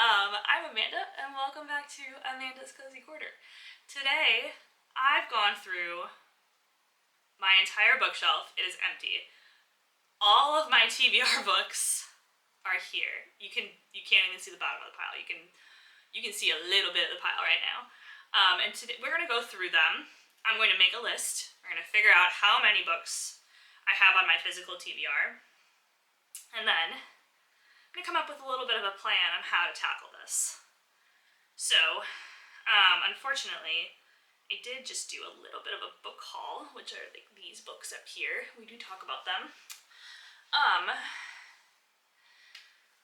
I'm Amanda, and welcome back to Amanda's Cozy Corner. Today, I've gone through my entire bookshelf. It is empty. All of my TBR books are here. You can't even see the bottom of the pile. You can see a little bit of the pile right now. And today we're gonna go through them. I'm going to make a list. We're gonna figure out how many books I have on my physical TBR, and then I'm gonna come up with a little bit of a plan on how to tackle this. So, unfortunately, I did just do a little bit of a book haul, which are like these books up here. We do talk about them.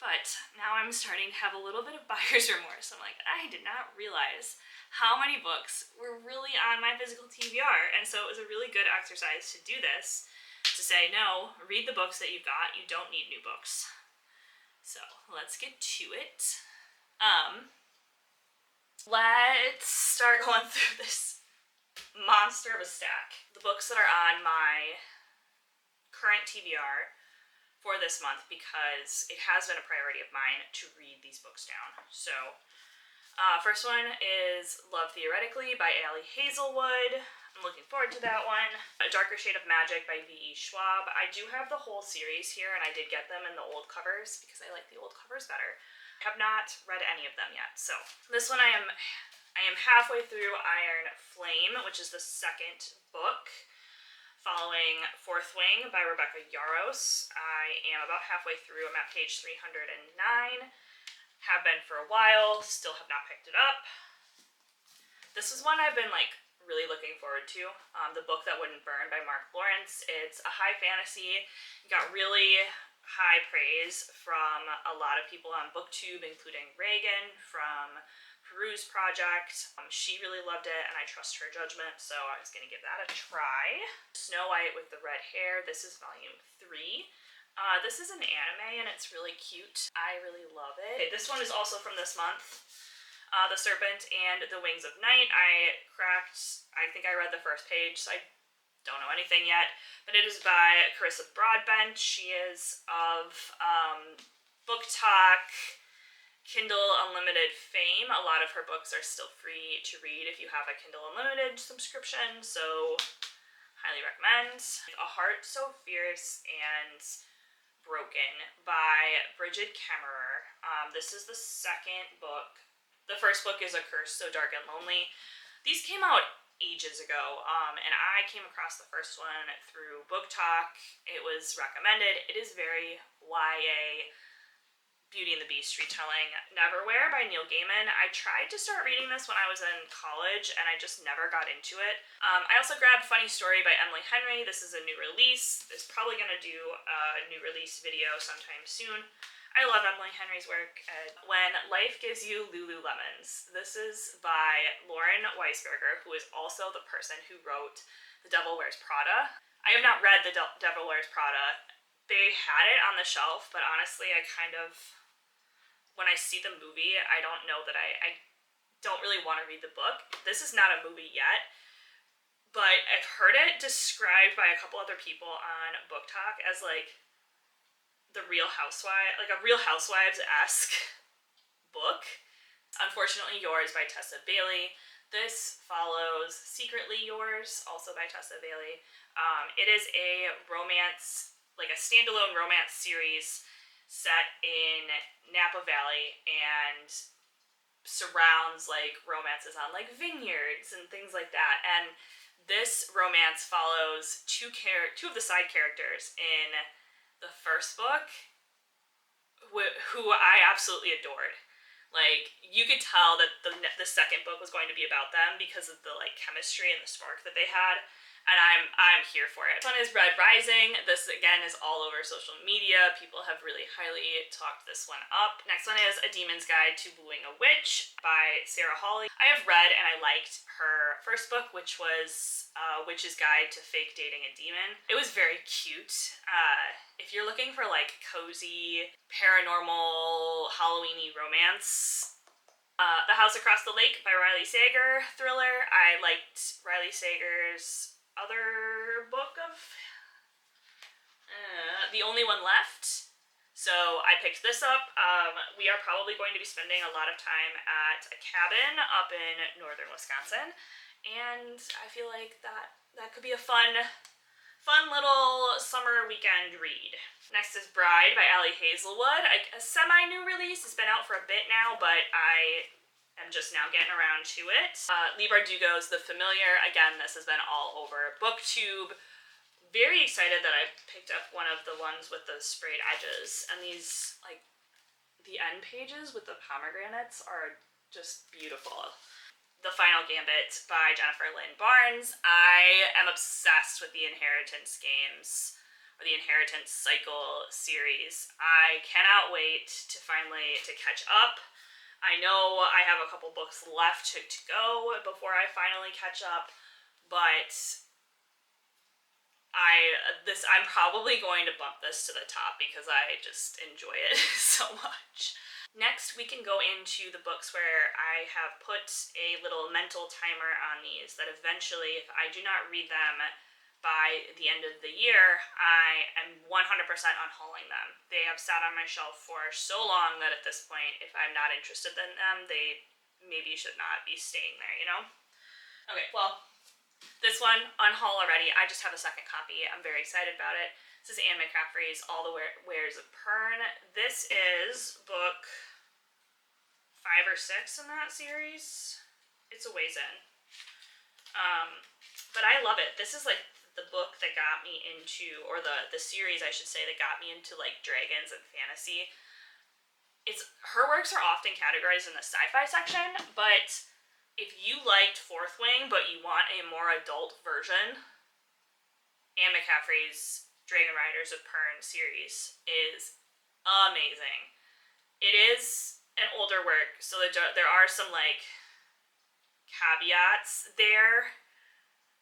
But now I'm starting to have a little bit of buyer's remorse. I'm like, I did not realize how many books were really on my physical TBR. And so it was a really good exercise to do this, to say, no, read the books that you've got. You don't need new books. So let's get to it. Let's start going through this monster of a stack. The books that are on my current TBR for this month, because it has been a priority of mine to read these books down. So, first one is Love Theoretically by Ali Hazelwood. I'm looking forward to that one. A Darker Shade of Magic by V.E. Schwab. I do have the whole series here, and I did get them in the old covers because I like the old covers better. I have not read any of them yet. So this one I am halfway through Iron Flame, which is the second book, following Fourth Wing by Rebecca Yarros. I am about halfway through. I'm at page 309. Have been for a while, still have not picked it up. This is one I've been really looking forward to. The Book That Wouldn't Burn by Mark Lawrence. It's a high fantasy. It got really high praise from a lot of people on BookTube, including Reagan from Peruse Project. She really loved it, and I trust her judgment, so I was going to give that a try. Snow White with the Red Hair. This is volume 3. This is an anime, and it's really cute. I really love it. Okay, this one is also from this month. The Serpent and the Wings of Night. I think I read the first page, so I don't know anything yet, but it is by Carissa Broadbent. She is of BookTok, Kindle Unlimited fame. A lot of her books are still free to read if you have a Kindle Unlimited subscription, so highly recommend. A Heart So Fierce and Broken by Bridget Kemmerer. This is the second book. The first book is A Curse So Dark and Lonely. These came out ages ago, and I came across the first one through BookTok. It was recommended. It is very YA, Beauty and the Beast retelling. Neverwhere by Neil Gaiman. I tried to start reading this when I was in college, and I just never got into it. I also grabbed Funny Story by Emily Henry. This is a new release. It's probably going to do a new release video sometime soon. I love Emily Henry's work. When Life Gives You Lululemons. This is by Lauren Weisberger, who is also the person who wrote The Devil Wears Prada. I have not read The Devil Wears Prada. They had it on the shelf, but honestly, when I see the movie, I don't know that I don't really want to read the book. This is not a movie yet, but I've heard it described by a couple other people on BookTok as the Real Housewives, a Real Housewives-esque book. Unfortunately Yours by Tessa Bailey. This follows Secretly Yours, also by Tessa Bailey. It is a romance, a standalone romance series set in Napa Valley and surrounds romances on vineyards and things like that. And this romance follows two of the side characters in the first book, who I absolutely adored. You could tell that the second book was going to be about them because of the chemistry and the spark that they had, and I'm here for it. This one is Red Rising. This again is all over social media. People have really highly talked this one up. Next one is A Demon's Guide to Wooing a Witch by Sarah Hawley. I have read and I liked her first book, which was Witch's Guide to Fake Dating a Demon. It was very cute. If you're looking for cozy, paranormal, Halloween-y romance, The House Across the Lake by Riley Sager thriller. I liked Riley Sager's other book of The Only One Left. So I picked this up. We are probably going to be spending a lot of time at a cabin up in northern Wisconsin, and I feel like that could be a fun little summer weekend read. Next is Bride by Ali Hazelwood, a semi-new release. It's been out for a bit now, but I am just now getting around to it. Leigh Bardugo's The Familiar. Again, this has been all over BookTube. Very excited that I picked up one of the ones with the sprayed edges, and these, like, the end pages with the pomegranates are just beautiful. The Final Gambit by Jennifer Lynn Barnes. I am obsessed with the Inheritance games, or the Inheritance Cycle series. I cannot wait to finally catch up. I know I have a couple books left to go before I finally catch up, but I'm probably going to bump this to the top because I just enjoy it so much. Next, we can go into the books where I have put a little mental timer on these, that eventually, if I do not read them by the end of the year, I am 100% unhauling them. They have sat on my shelf for so long that at this point, if I'm not interested in them, they maybe should not be staying there, you know? Okay, well, this one, unhaul already. I just have a second copy. I'm very excited about it. This is Anne McCaffrey's All the Wares of Pern. This is book 5 or 6 in that series. It's a ways in. But I love it. This is like the book that got me into, or the series I should say, that got me into like dragons and fantasy. Her works are often categorized in the sci-fi section, but if you liked Fourth Wing but you want a more adult version, Anne McCaffrey's Dragon Riders of Pern series is amazing. It is an older work, so there are some like caveats there,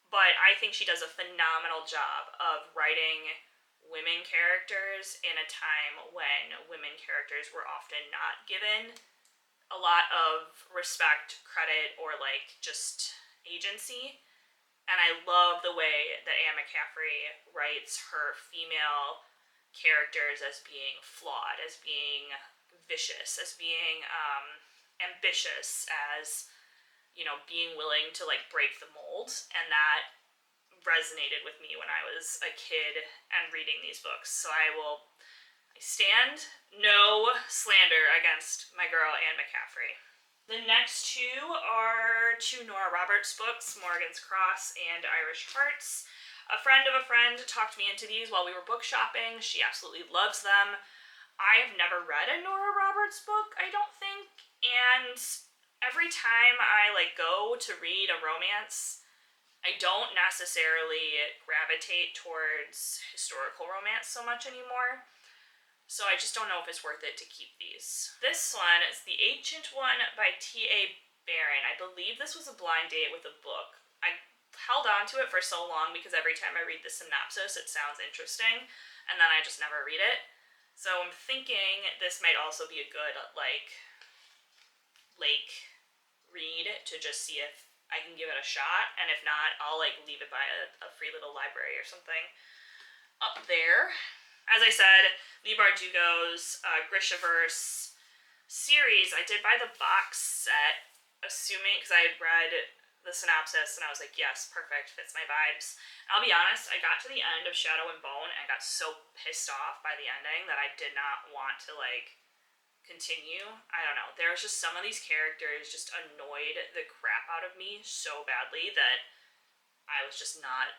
but I think she does a phenomenal job of writing women characters in a time when women characters were often not given a lot of respect, credit, or like just agency. And I love the way that Anne McCaffrey writes her female characters as being flawed, as being vicious, as being ambitious, as, you know, being willing to like break the mold. And that resonated with me when I was a kid and reading these books. So I stand no slander against my girl Anne McCaffrey. The next two are two Nora Roberts books, Morgan's Cross and Irish Hearts. A friend of a friend talked me into these while we were book shopping. She absolutely loves them. I have never read a Nora Roberts book, I don't think, and every time I like go to read a romance, I don't necessarily gravitate towards historical romance so much anymore. So I just don't know if it's worth it to keep these. This one is The Ancient One by T.A. Barron. I believe this was a blind date with a book. I held on to it for so long because every time I read the synopsis it sounds interesting, and then I just never read it. So I'm thinking this might also be a good like lake read to just see if I can give it a shot, and if not, I'll like leave it by a free little library or something. Up there, as I said, Leigh Bardugo's Grishaverse series. I did buy the box set, assuming, because I had read the synopsis and I was like, yes, perfect, fits my vibes. I'll be honest, I got to the end of Shadow and Bone and I got so pissed off by the ending that I did not want to like continue. I don't know. There was just some of these characters just annoyed the crap out of me so badly that I was just not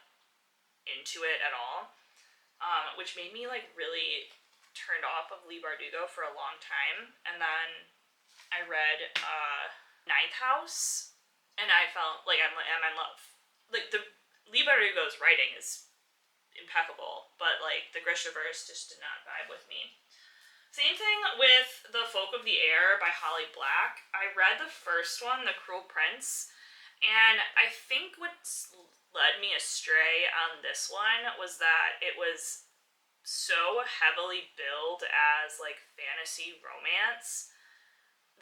into it at all. Which made me like really turned off of Leigh Bardugo for a long time. And then I read Ninth House and I felt like I'm in love. Like the Leigh Bardugo's writing is impeccable, but like the Grishaverse just did not vibe with me. Same thing with The Folk of the Air by Holly Black. I read the first one, The Cruel Prince, and I think what's led me astray on this one was that it was so heavily billed as like fantasy romance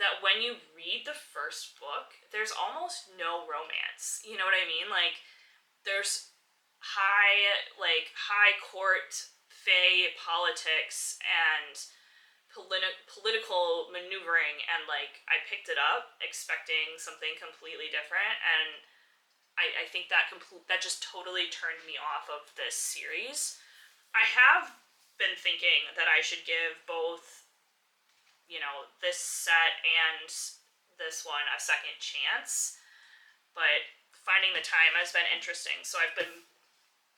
that when you read the first book, there's almost no romance. You know what I mean? Like there's high court fae politics and political maneuvering, and like I picked it up expecting something completely different, and I think that that just totally turned me off of this series. I have been thinking that I should give both, you know, this set and this one a second chance, but finding the time has been interesting, so I've been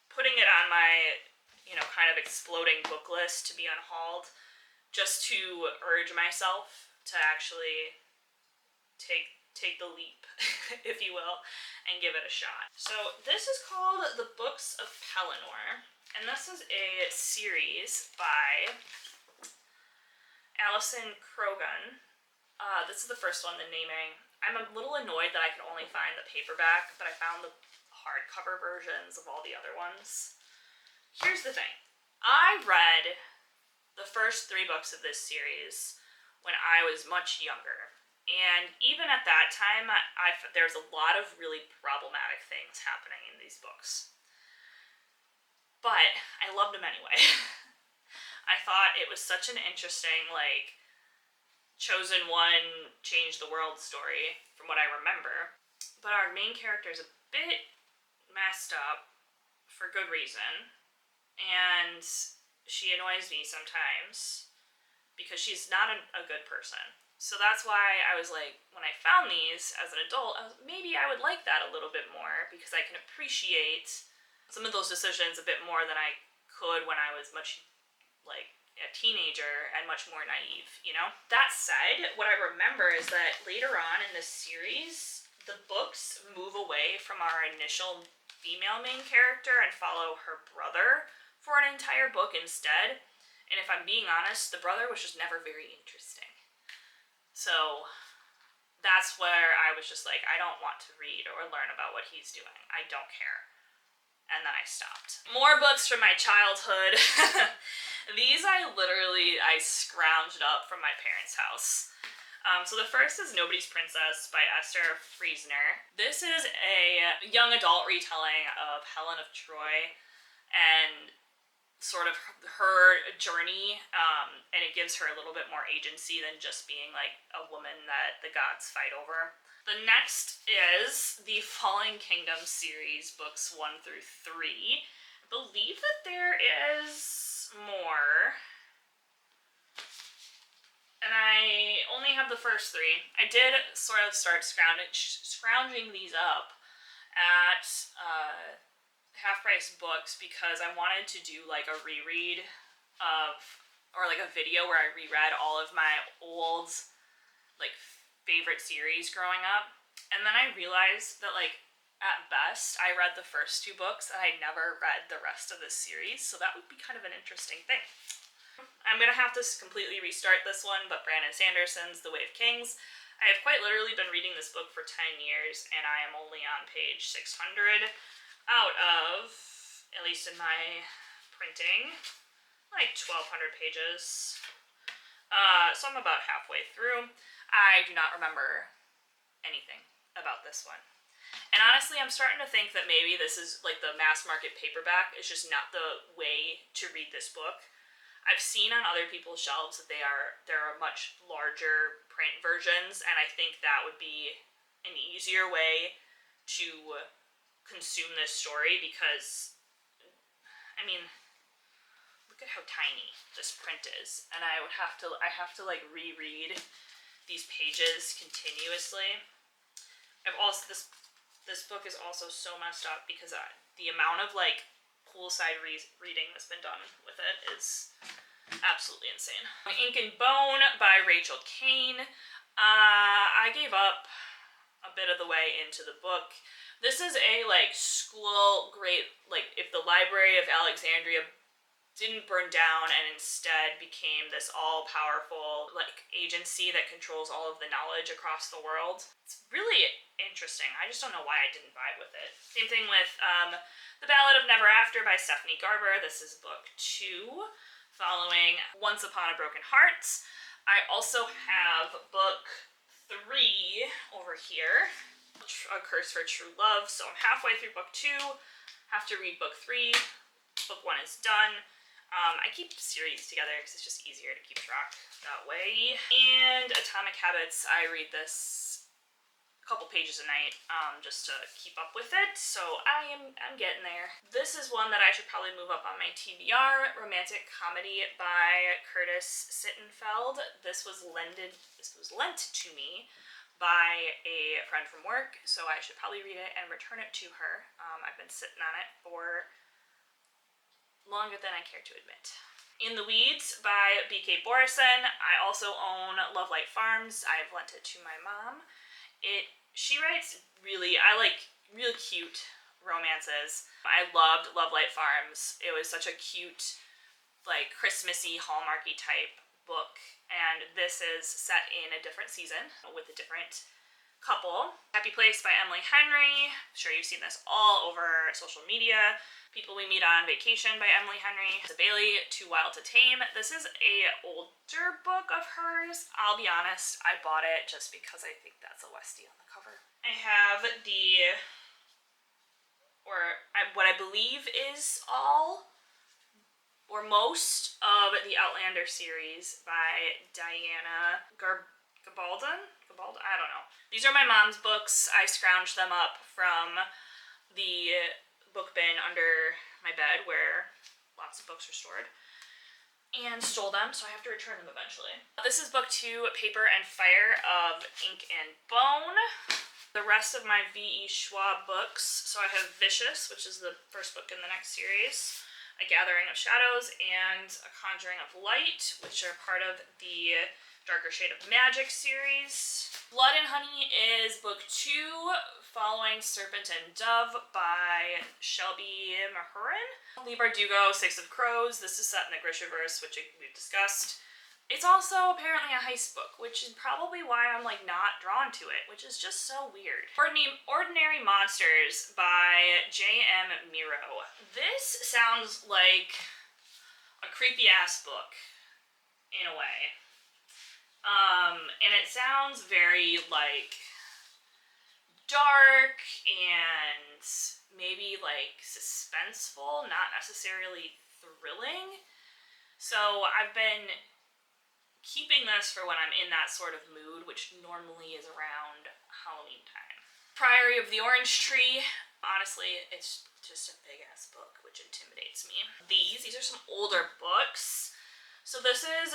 putting it on my, you know, kind of exploding book list to be unhauled, just to urge myself to actually take the leap, if you will, and give it a shot. So this is called The Books of Pelennor, and this is a series by Alison Croggon. This is the first one, the naming. I'm a little annoyed that I could only find the paperback, but I found the hardcover versions of all the other ones. Here's the thing. I read the first 3 books of this series when I was much younger. And even at that time, there's a lot of really problematic things happening in these books. But I loved them anyway. I thought it was such an interesting, like, chosen one, change the world story, from what I remember. But our main character is a bit messed up for good reason. And she annoys me sometimes because she's not a good person. So that's why I was like, when I found these as an adult, maybe I would like that a little bit more, because I can appreciate some of those decisions a bit more than I could when I was much, like, a teenager and much more naive, you know? That said, what I remember is that later on in this series, the books move away from our initial female main character and follow her brother for an entire book instead. And if I'm being honest, the brother was just never very interesting. So that's where I was just like, I don't want to read or learn about what he's doing. I don't care. And then I stopped. More books from my childhood. These I scrounged up from my parents' house. So the first is Nobody's Princess by Esther Friesner. This is a young adult retelling of Helen of Troy and sort of her journey, and it gives her a little bit more agency than just being like a woman that the gods fight over. The next is the Fallen Kingdom series, books 1 through 3. I believe that there is more, and I only have the first 3. I did sort of start scrounging these up at Half Price Books because I wanted to do like a reread of, or like a video where I reread all of my old like favorite series growing up. And then I realized that, like, at best I read the first 2 books and I never read the rest of this series, so that would be kind of an interesting thing. I'm gonna have to completely restart this one, but Brandon Sanderson's The Way of Kings. I have quite literally been reading this book for 10 years and I am only on page 600 out of, at least in my printing, like 1,200 pages. So I'm about halfway through. I do not remember anything about this one. And honestly, I'm starting to think that maybe this is like the mass market paperback is just not the way to read this book. I've seen on other people's shelves that there are much larger print versions, and I think that would be an easier way to consume this story because, I mean, look at how tiny this print is, and I have to like reread these pages continuously. This book is also so messed up because the amount of like poolside reading that's been done with it is absolutely insane. Ink and Bone by Rachel Caine. I gave up a bit of the way into the book. This is a like school grade, like if the Library of Alexandria didn't burn down and instead became this all-powerful like agency that controls all of the knowledge across the world. It's really interesting. I just don't know why I didn't vibe with it. Same thing with The Ballad of Never After by Stephanie Garber. This is book 2, following Once Upon a Broken Heart. I also have book 3 over here, A Curse for True Love. So I'm halfway through book 2, have to read book 3. Book 1 is done. I keep series together because it's just easier to keep track that way. And Atomic Habits, I read this a couple pages a night just to keep up with it, so I'm getting there. This is one that I should probably move up on my TBR, Romantic Comedy by Curtis Sittenfeld. This was lent to me by a friend from work, so I should probably read it and return it to her. I've been sitting on it for longer than I care to admit. In the Weeds by B.K. Borison. I also own Love Light Farms. I've lent it to my mom. She writes really cute romances. I loved Love Light Farms. It was such a cute, like, Christmassy, Hallmarky type book. And this is set in a different season with a different couple. Happy Place by Emily Henry. I'm sure you've seen this all over social media. People We Meet on Vacation by Emily Henry. Bailey, Too Wild to Tame. This is a older book of hers. I'll be honest, I bought it just because I think that's a Westie on the cover. I have what I believe is all or most of the Outlander series by Diana Gabaldon? I don't know. These are my mom's books. I scrounged them up from the book bin under my bed where lots of books are stored and stole them, so I have to return them eventually. This is book 2, Paper and Fire of Ink and Bone. The rest of my V.E. Schwab books, so I have Vicious, which is the first book in the next series, A Gathering of Shadows, and A Conjuring of Light, which are part of the Darker Shade of Magic series. Blood and Honey is book 2, following Serpent and Dove by Shelby Mahurin. Leigh Bardugo, Six of Crows. This is set in the Grishaverse, which we've discussed. It's also apparently a heist book, which is probably why I'm not drawn to it, which is just so weird. Ordinary Monsters by J.M. Miro. This sounds like a creepy ass book, in a way. And it sounds very dark and maybe suspenseful, not necessarily thrilling. So I've been keeping this for when I'm in that sort of mood, which normally is around Halloween time. Priory of the Orange Tree. Honestly, it's just a big ass book, which intimidates me. These are some older books. So this is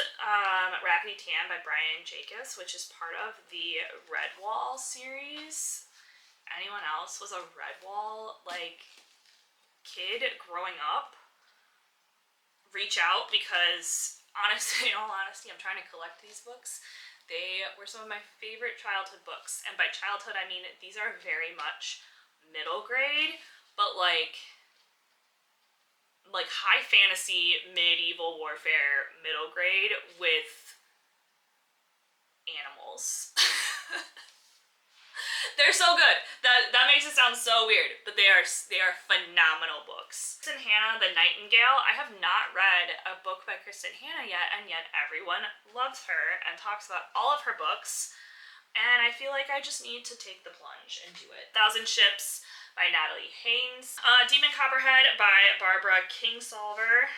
Raggedy Tan by Brian Jacobs, which is part of the Redwall series. Anyone else was a Redwall kid growing up? Reach out, because honestly, in all honesty, I'm trying to collect these books. They were some of my favorite childhood books, and by childhood I mean these are very much middle grade, but high fantasy medieval warfare middle grade with animals. They're so good. That makes it sound so weird, but they are phenomenal books. Kristen Hanna, The Nightingale. I have not read a book by Kristen Hanna yet, and yet everyone loves her and talks about all of her books, and I feel like I just need to take the plunge and do it. Thousand Ships by Natalie Haynes. Demon Copperhead by Barbara Kingsolver.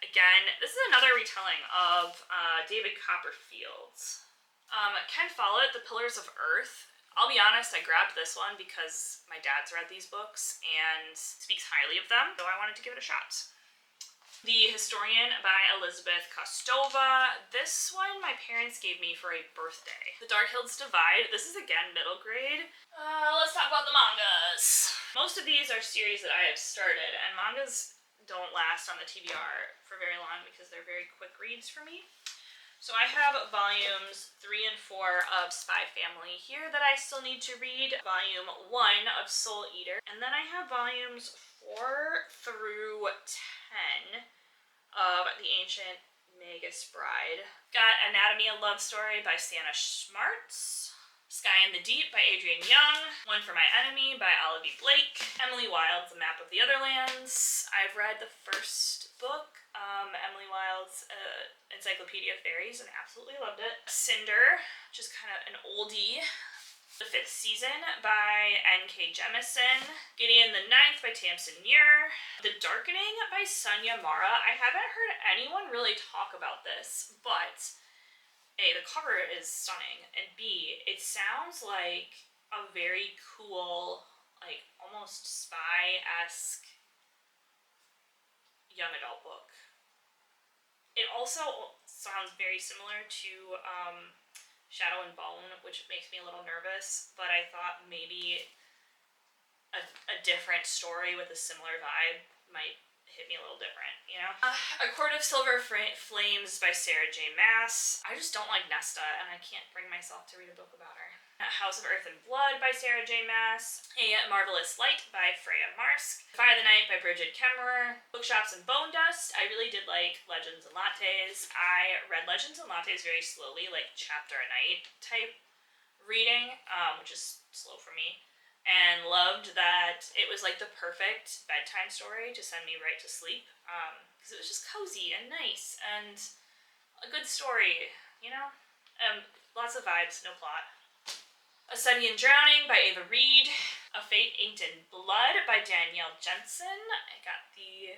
Again, this is another retelling of David Copperfield's. Ken Follett, The Pillars of Earth. I'll be honest, I grabbed this one because my dad's read these books and speaks highly of them, so I wanted to give it a shot. The Historian by Elizabeth Kostova. This one my parents gave me for a birthday. The Dark Hills Divide. This is again middle grade. Let's talk about the mangas. Most of these are series that I have started, and mangas don't last on the TBR for very long because they're very quick reads for me. So I have volumes 3 and 4 of Spy Family here that I still need to read. Volume 1 of Soul Eater. And then I have volumes 4 through 10 of The Ancient Magus Bride. Got Anatomy of Love Story by Santa Schmartz. Sky in the Deep by Adrienne Young. One for My Enemy by Olivia Blake. Emily Wilde's The Map of the Otherlands. I've read the first book, Emily Wilde's Encyclopedia of Fairies, and absolutely loved it. Cinder, which is kind of an oldie. The Fifth Season by N.K. Jemisin. Gideon the Ninth by Tamsin Muir. The Darkening by Sonia Mara. I haven't heard anyone really talk about this, but A, the cover is stunning, and B, it sounds like a very cool, like almost spy-esque young adult book. It also sounds very similar to Shadow and Bone, which makes me a little nervous, but I thought maybe a different story with a similar vibe might hit me a little different, you know? A Court of Silver Flames by Sarah J. Maas. I just don't like Nesta, and I can't bring myself to read a book about her. House of Earth and Blood by Sarah J. Maas. A Marvelous Light by Freya Marsk. Fire the Night by Bridget Kemmerer. Bookshops and Bone Dust. I really did like Legends and Lattes. I read Legends and Lattes very slowly, like chapter a night type reading, which is slow for me. And loved that it was like the perfect bedtime story to send me right to sleep. Because it was just cozy and nice and a good story, you know? Lots of vibes, no plot. A Study in Drowning by Ava Reid. A Fate Inked in Blood by Danielle Jensen. I got the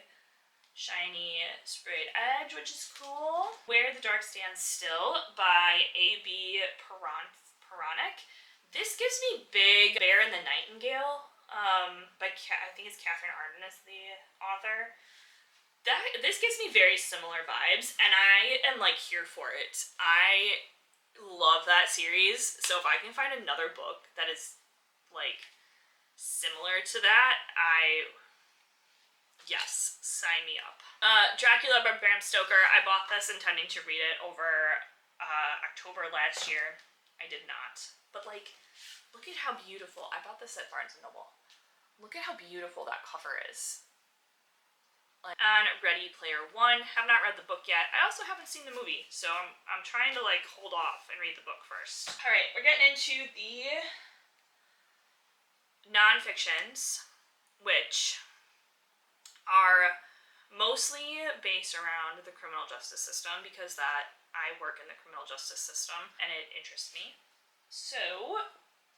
shiny sprayed edge, which is cool. Where the Dark Stands Still by A.B. Paranik. This gives me big Bear and the Nightingale by I think it's Catherine Arden is the author. This gives me very similar vibes, and I am like here for it. I love that series, so if I can find another book that is like similar to that, yes, sign me up. Dracula by Bram Stoker. I bought this intending to read it over October last year. I did not, but like, look at how beautiful. I bought this at Barnes & Noble. Look at how beautiful that cover is. On Ready Player One. Have not read the book yet. I also haven't seen the movie, so I'm trying to like hold off and read the book first. Alright, we're getting into the non-fictions, which are mostly based around the criminal justice system, because I work in the criminal justice system and it interests me. So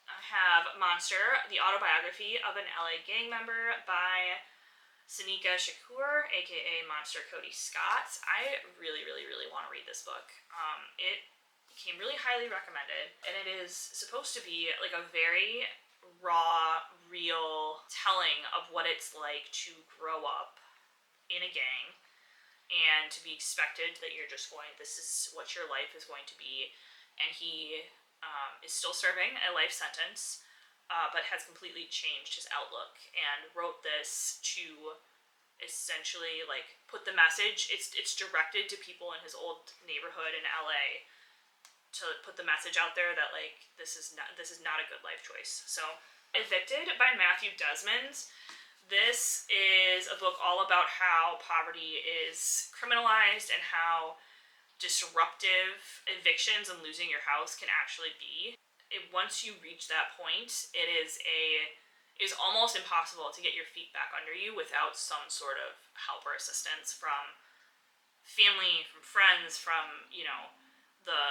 I have Monster, the autobiography of an LA gang member by Sanika Shakur, aka Monster Cody Scott. I really, really, really want to read this book. It came really highly recommended, and it is supposed to be like a very raw, real telling of what it's like to grow up in a gang and to be expected that you're just going, this is what your life is going to be. And he is still serving a life sentence, but has completely changed his outlook and wrote this to essentially like put the message, it's directed to people in his old neighborhood in LA, to put the message out there that like this is not a good life choice. So Evicted by Matthew Desmond. This is a book all about how poverty is criminalized and how disruptive evictions and losing your house can actually be. Once you reach that point, it is almost impossible to get your feet back under you without some sort of help or assistance from family, from friends, from, you know, the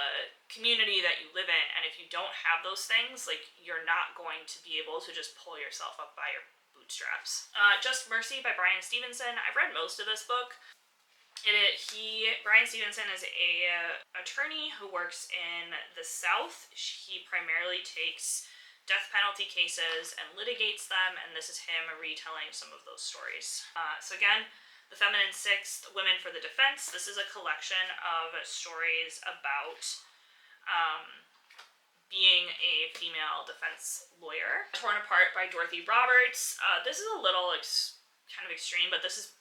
community that you live in. And if you don't have those things, like, you're not going to be able to just pull yourself up by your bootstraps. Just Mercy by Bryan Stevenson. I've read most of this book. Bryan Stevenson is a attorney who works in the South. He primarily takes death penalty cases and litigates them, and this is him retelling some of those stories. So again, The Feminine Sixth, Women for the Defense. This is a collection of stories about being a female defense lawyer. Torn Apart by Dorothy Roberts. This is a little kind of extreme, but this is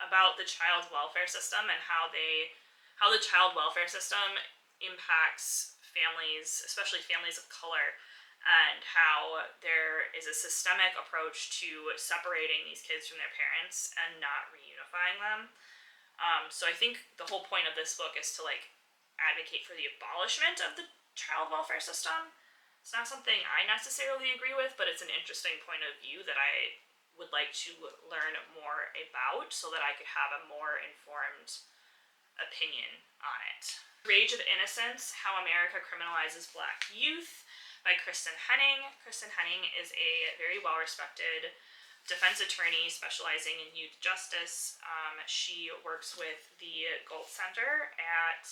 about the child welfare system and how the child welfare system impacts families, especially families of color, and how there is a systemic approach to separating these kids from their parents and not reunifying them. So I think the whole point of this book is to like advocate for the abolishment of the child welfare system. It's not something I necessarily agree with, but it's an interesting point of view that I would like to learn more about so that I could have a more informed opinion on it. Rage of Innocence, How America Criminalizes Black Youth by Kristen Henning. Kristen Henning is a very well-respected defense attorney specializing in youth justice. She works with the Galt Center at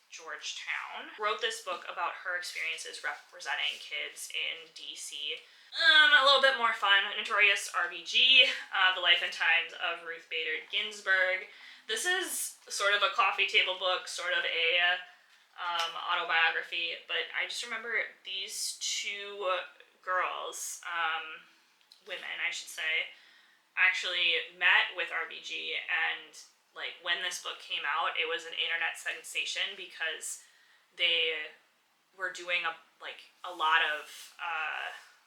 Georgetown. Wrote this book about her experiences representing kids in DC. A little bit more fun, Notorious RBG, The Life and Times of Ruth Bader Ginsburg. This is sort of a coffee table book, sort of a autobiography, but I just remember these two girls, women I should say, actually met with RBG, and like when this book came out, it was an internet sensation because they were doing a lot of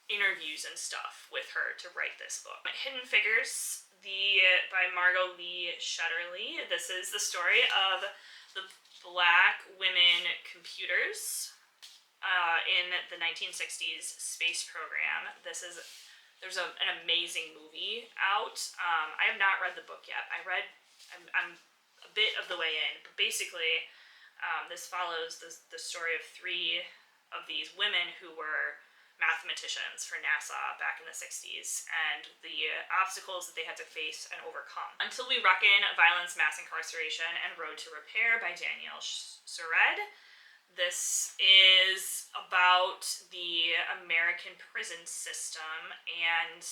interviews and stuff with her to write this book. Hidden Figures, by Margot Lee Shetterly. This is the story of the Black women computers in the 1960s space program. There's an amazing movie out. I have not read the book yet. I'm a bit of the way in, but basically this follows the story of three of these women who were mathematicians for NASA back in the 60s, and the obstacles that they had to face and overcome. Until We Reckon, Violence, Mass Incarceration, and Road to Repair by Danielle Sered. This is about the American prison system and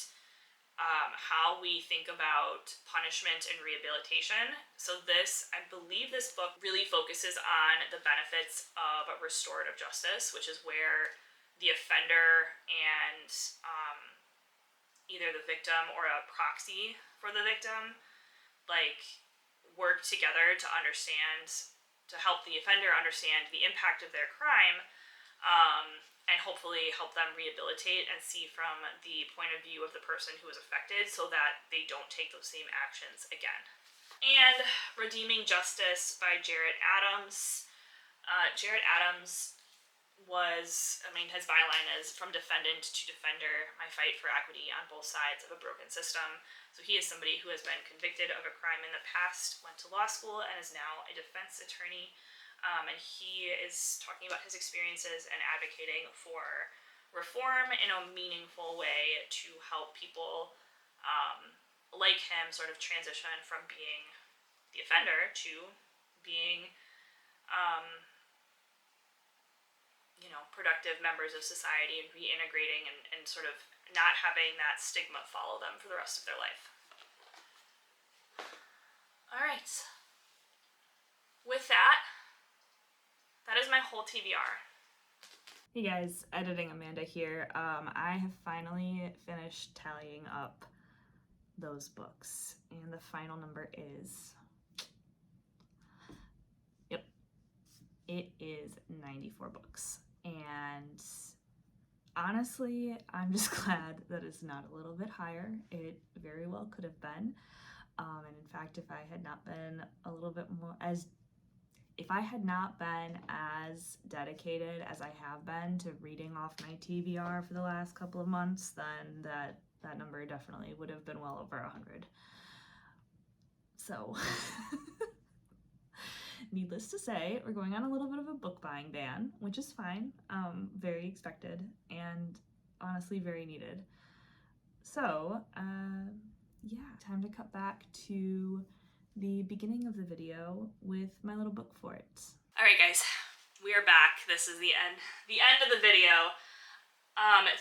how we think about punishment and rehabilitation. So I believe this book really focuses on the benefits of restorative justice, which is where the offender and either the victim or a proxy for the victim work together to help the offender understand the impact of their crime, and hopefully help them rehabilitate and see from the point of view of the person who was affected so that they don't take those same actions again. And Redeeming Justice by Jarrett Adams. Jarrett Adams his byline is "From defendant to defender, my fight for equity on both sides of a broken system." So he is somebody who has been convicted of a crime in the past, went to law school, and is now a defense attorney. And he is talking about his experiences and advocating for reform in a meaningful way to help people like him sort of transition from being the offender to being productive members of society and reintegrating and sort of not having that stigma follow them for the rest of their life. All right. With that is my whole TBR. Hey guys, editing Amanda here. I have finally finished tallying up those books, and the final number is, it is 94 books. And honestly, I'm just glad that it's not a little bit higher. It very well could have been. And in fact, if I had not been as dedicated as I have been to reading off my TBR for the last couple of months, then that number definitely would have been well over 100. So needless to say, we're going on a little bit of a book buying ban, which is fine, very expected, and honestly very needed. So, time to cut back to the beginning of the video with my little book for it. Alright guys, we are back. This is the end of the video.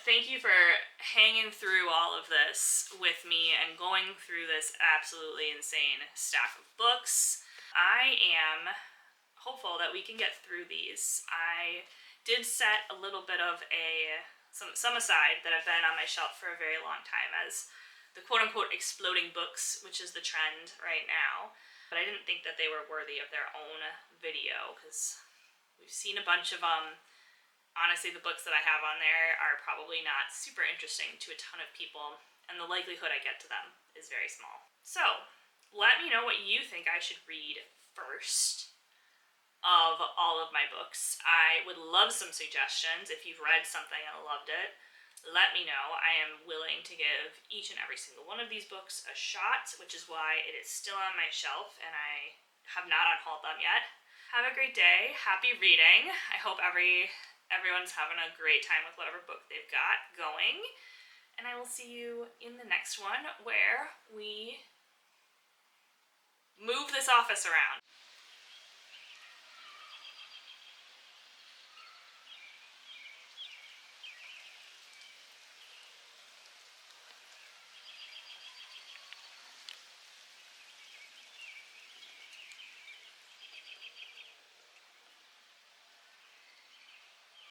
Thank you for hanging through all of this with me and going through this absolutely insane stack of books. I am hopeful that we can get through these. I did set a little bit of some aside that have been on my shelf for a very long time as the quote-unquote exploding books, which is the trend right now. But I didn't think that they were worthy of their own video because we've seen a bunch of them. Honestly, the books that I have on there are probably not super interesting to a ton of people, and the likelihood I get to them is very small. So, let me know what you think I should read first of all of my books. I would love some suggestions. If you've read something and loved it, let me know. I am willing to give each and every single one of these books a shot, which is why it is still on my shelf, and I have not unhauled them yet. Have a great day. Happy reading. I hope everyone's having a great time with whatever book they've got going. And I will see you in the next one where we move this office around.